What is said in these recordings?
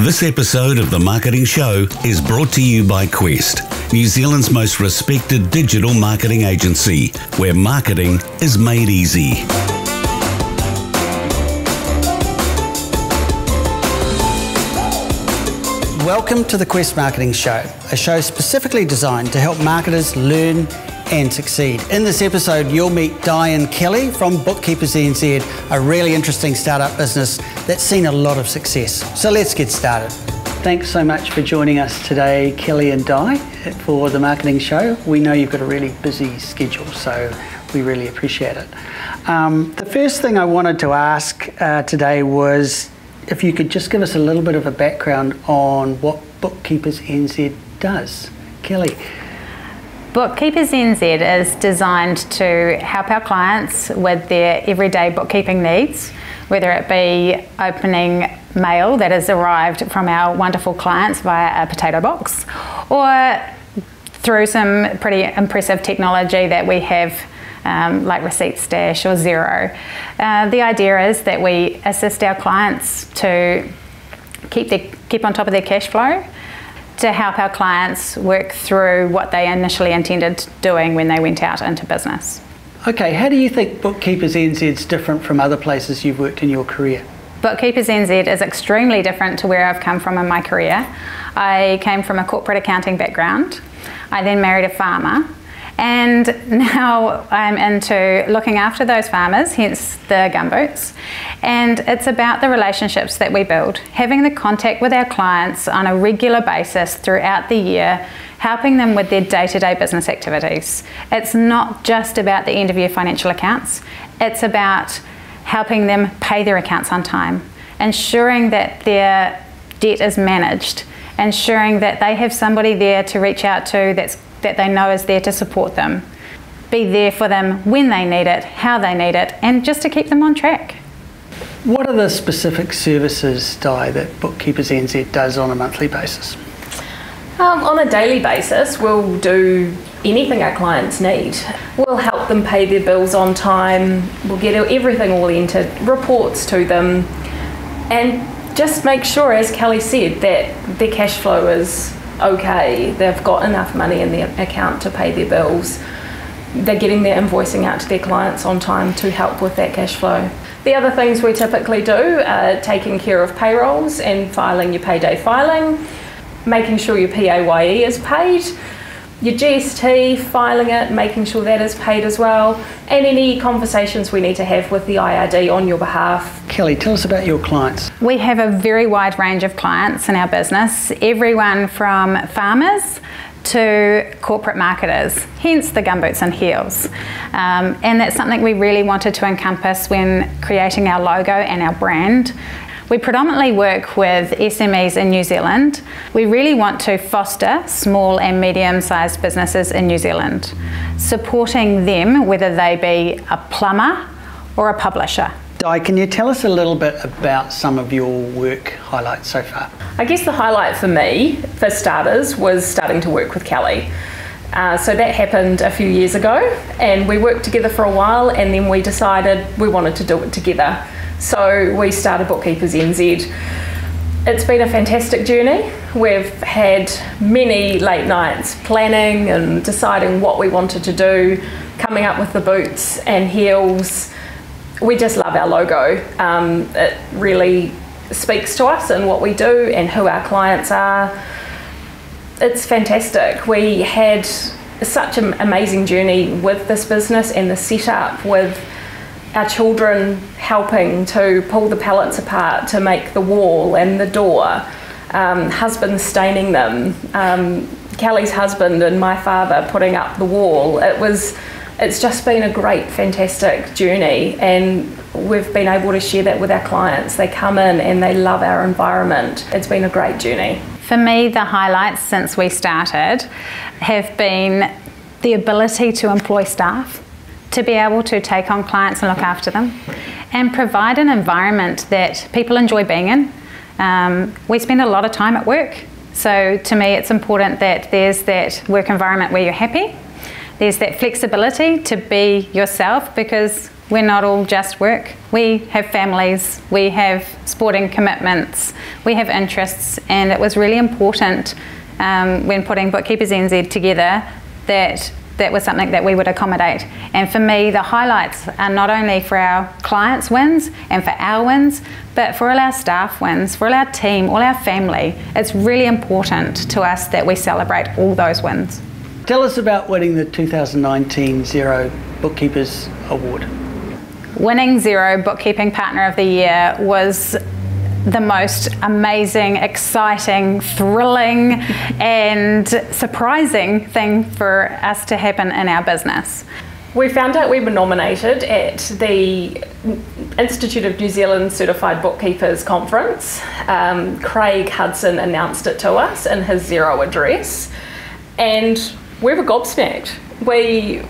This episode of The Marketing Show is brought to you by Quest, New Zealand's most respected digital marketing agency, where marketing is made easy. Welcome to the Quest Marketing Show, a show specifically designed to help marketers learn and succeed. In this episode, you'll meet Di and Kelly from Bookkeepers NZ, a really interesting startup business that's seen a lot of success. So let's get started. Thanks so much for joining us today, Kelly and Di, for the Marketing Show. We know you've got a really busy schedule, so we really appreciate it. The first thing I wanted to ask today was if you could just give us a little bit of a background on what Bookkeepers NZ does. Kelly. Bookkeepers NZ is designed to help our clients with their everyday bookkeeping needs, whether it be opening mail that has arrived from our wonderful clients via a potato box, or through some pretty impressive technology that we have, like Receipt Stash or Xero. The idea is that we assist our clients to keep on top of their cash flow, to help our clients work through what they initially intended doing when they went out into business. Okay, how do you think Bookkeepers NZ is different from other places you've worked in your career? Bookkeepers NZ is extremely different to where I've come from in my career. I came from a corporate accounting background. I then married a farmer, and now I'm into looking after those farmers, hence the gumboots. And it's about the relationships that we build, having the contact with our clients on a regular basis throughout the year, helping them with their day-to-day business activities. It's not just about the end of year financial accounts, it's about helping them pay their accounts on time, ensuring that their debt is managed, ensuring that they have somebody there to reach out to that they know is there to support them, be there for them when they need it, how they need it, and just to keep them on track. What are the specific services, Di, that Bookkeepers NZ does on a monthly basis? On a daily basis, we'll do anything our clients need. We'll help them pay their bills on time, we'll get everything all entered, reports to them, and just make sure, as Kelly said, that their cash flow is okay, they've got enough money in their account to pay their bills, they're getting their invoicing out to their clients on time to help with that cash flow. The other things we typically do are taking care of payrolls and filing your payday filing, making sure your PAYE is paid, your GST, filing it, making sure that is paid as well, and any conversations we need to have with the IRD on your behalf. Kelly, tell us about your clients. We have a very wide range of clients in our business, everyone from farmers to corporate marketers, hence the gumboots and heels. And that's something we really wanted to encompass when creating our logo and our brand. We predominantly work with SMEs in New Zealand. We really want to foster small and medium-sized businesses in New Zealand, supporting them whether they be a plumber or a publisher. Di, can you tell us a little bit about some of your work highlights so far? I guess the highlight for me, for starters, was starting to work with Kelly. So that happened a few years ago, and we worked together for a while, and then we decided we wanted to do it together. So we started Bookkeepers NZ. It's been a fantastic journey. We've had many late nights planning and deciding what we wanted to do, coming up with the boots and heels. We just love our logo. It really speaks to us and what we do and who our clients are. It's fantastic. We had such an amazing journey with this business and the setup, with our children helping to pull the pallets apart to make the wall and the door, husbands staining them, Kelly's husband and my father putting up the wall. It's just been a great, fantastic journey, and we've been able to share that with our clients. They come in and they love our environment. It's been a great journey. For me, the highlights since we started have been the ability to employ staff, to be able to take on clients and look after them, and provide an environment that people enjoy being in. We spend a lot of time at work, so to me it's important that there's that work environment where you're happy, There's that flexibility to be yourself, because we're not all just work. We have families, we have sporting commitments, we have interests, and it was really important when putting Bookkeepers NZ together that was something that we would accommodate. And for me, the highlights are not only for our clients' wins and for our wins, but for all our staff wins, for all our team, all our family. It's really important to us that we celebrate all those wins. Tell us about winning the 2019 Xero Bookkeepers Award. Winning Xero Bookkeeping Partner of the Year was the most amazing, exciting, thrilling and surprising thing for us to happen in our business. We found out we were nominated at the Institute of New Zealand Certified Bookkeepers Conference. Craig Hudson announced it to us in his Xero address, and we were gobsmacked. We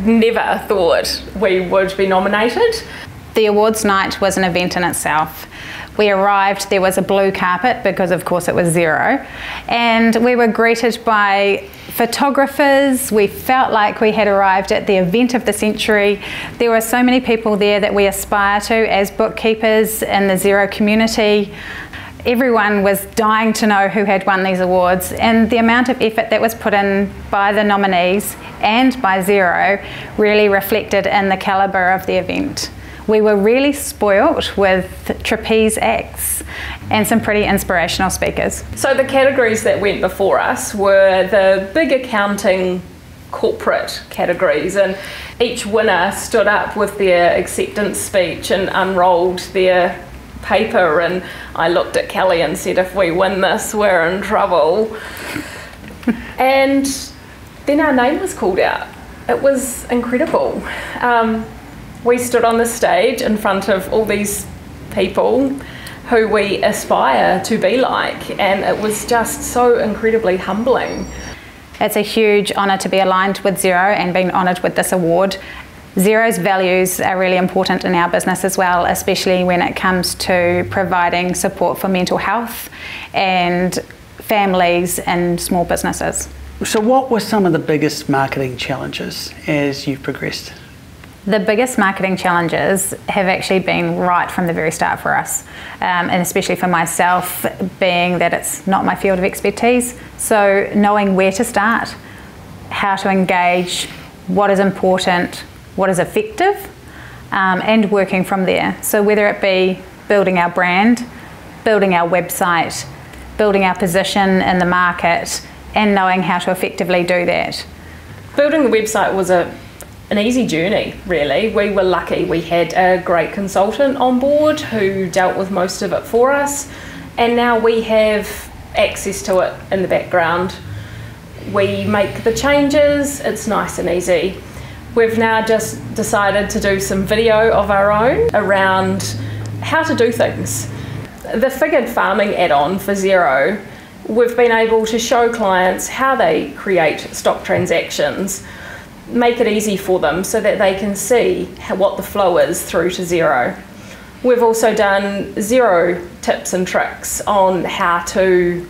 never thought we would be nominated. The awards night was an event in itself. We arrived, there was a blue carpet because of course it was Xero, and we were greeted by photographers. We felt like we had arrived at the event of the century. There were so many people there that we aspire to as bookkeepers in the Xero community. Everyone was dying to know who had won these awards, and the amount of effort that was put in by the nominees and by Xero really reflected in the calibre of the event. We were really spoilt with trapeze acts and some pretty inspirational speakers. So the categories that went before us were the big accounting corporate categories, and each winner stood up with their acceptance speech and unrolled their paper, and I looked at Kelly and said, if we win this, we're in trouble. And then our name was called out. It was incredible. We stood on the stage in front of all these people who we aspire to be like, and it was just so incredibly humbling. It's a huge honour to be aligned with Xero and being honoured with this award. Xero's values are really important in our business as well, especially when it comes to providing support for mental health and families and small businesses. So what were some of the biggest marketing challenges as you've progressed? The biggest marketing challenges have actually been right from the very start for us, and especially for myself, being that it's not my field of expertise. So knowing where to start, how to engage, what is important, what is effective, and working from there. So whether it be building our brand, building our website, building our position in the market, and knowing how to effectively do that. Building the website was an easy journey, really. We were lucky. We had a great consultant on board who dealt with most of it for us, and now we have access to it in the background. We make the changes, it's nice and easy. We've now just decided to do some video of our own around how to do things. The figured farming add-on for Xero, we've been able to show clients how they create stock transactions, make it easy for them so that they can see what the flow is through to Xero. We've also done Xero tips and tricks on how to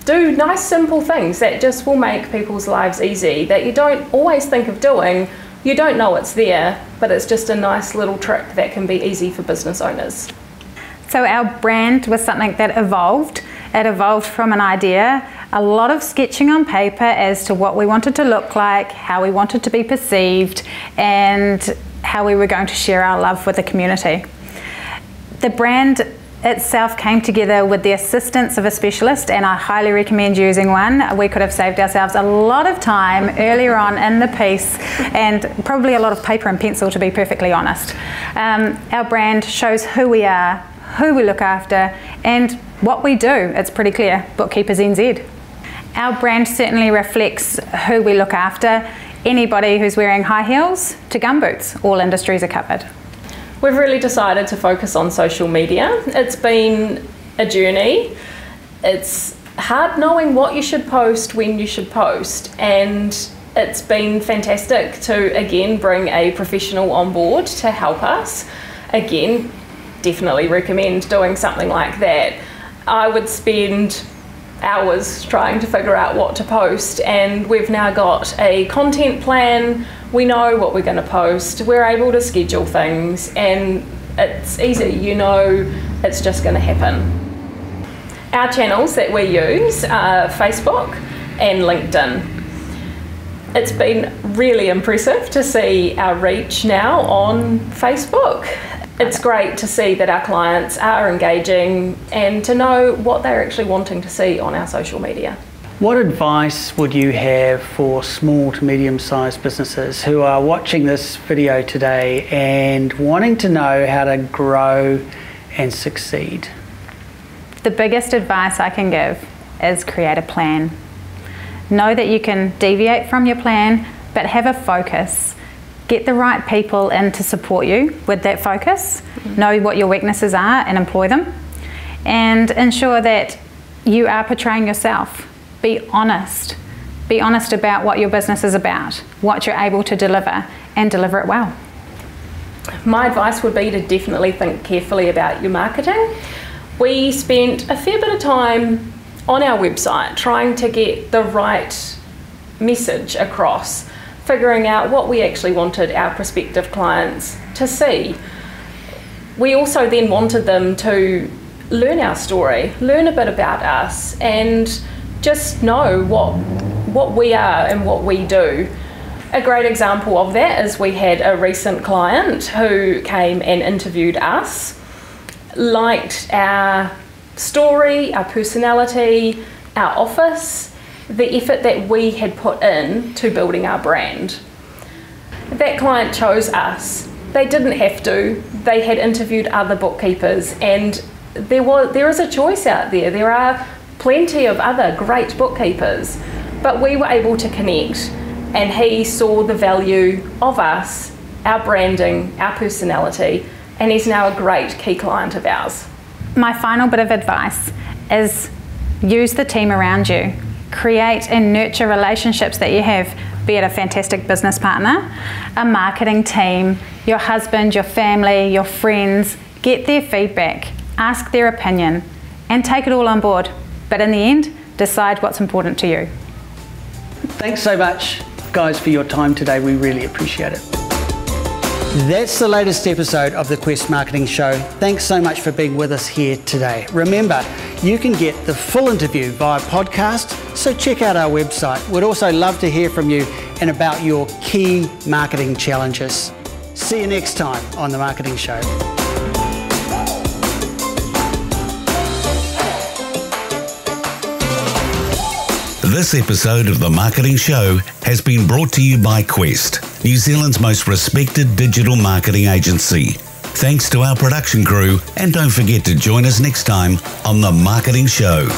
do nice simple things that just will make people's lives easy, that you don't always think of doing. You don't know it's there, but it's just a nice little trick that can be easy for business owners. So our brand was something that evolved. It evolved from an idea, a lot of sketching on paper as to what we wanted to look like, how we wanted to be perceived, and how we were going to share our love with the community. The brand itself came together with the assistance of a specialist, and I highly recommend using one. We could have saved ourselves a lot of time earlier on in the piece, and probably a lot of paper and pencil, to be perfectly honest. Our brand shows who we are, who we look after, and what we do. It's pretty clear, Bookkeepers NZ. Our brand certainly reflects who we look after. Anybody who's wearing high heels to gumboots, all industries are covered. We've really decided to focus on social media. It's been a journey. It's hard knowing what you should post, when you should post, and it's been fantastic to again bring a professional on board to help us. Again, definitely recommend doing something like that. I would spend hours trying to figure out what to post, and we've now got a content plan. We know what we're going to post. We're able to schedule things, and it's easy, you know, it's just going to happen. Our channels that we use are Facebook and LinkedIn. It's been really impressive to see our reach now on Facebook. It's great to see that our clients are engaging and to know what they're actually wanting to see on our social media. What advice would you have for small to medium-sized businesses who are watching this video today and wanting to know how to grow and succeed? The biggest advice I can give is create a plan. Know that you can deviate from your plan, but have a focus. Get the right people in to support you with that focus. Know what your weaknesses are and employ them. And ensure that you are portraying yourself. Be honest. Be honest about what your business is about, what you're able to deliver, and deliver it well. My advice would be to definitely think carefully about your marketing. We spent a fair bit of time on our website trying to get the right message across, figuring out what we actually wanted our prospective clients to see. We also then wanted them to learn our story, learn a bit about us, and just know what we are and what we do. A great example of that is we had a recent client who came and interviewed us, liked our story, our personality, our office, the effort that we had put in to building our brand. That client chose us. They didn't have to. They had interviewed other bookkeepers, and there is a choice out there. There are plenty of other great bookkeepers, but we were able to connect, and he saw the value of us, our branding, our personality, and he's now a great key client of ours. My final bit of advice is use the team around you. Create and nurture relationships that you have, be it a fantastic business partner, a marketing team, your husband, your family, your friends. Get their feedback, ask their opinion, and take it all on board. But in the end, decide what's important to you. Thanks so much, guys, for your time today. We really appreciate it. That's the latest episode of the Quest Marketing Show. Thanks so much for being with us here today. Remember, you can get the full interview via podcast, so check out our website. We'd also love to hear from you and about your key marketing challenges. See you next time on The Marketing Show. This episode of The Marketing Show has been brought to you by Quest, New Zealand's most respected digital marketing agency. Thanks to our production crew, and don't forget to join us next time on The Marketing Show.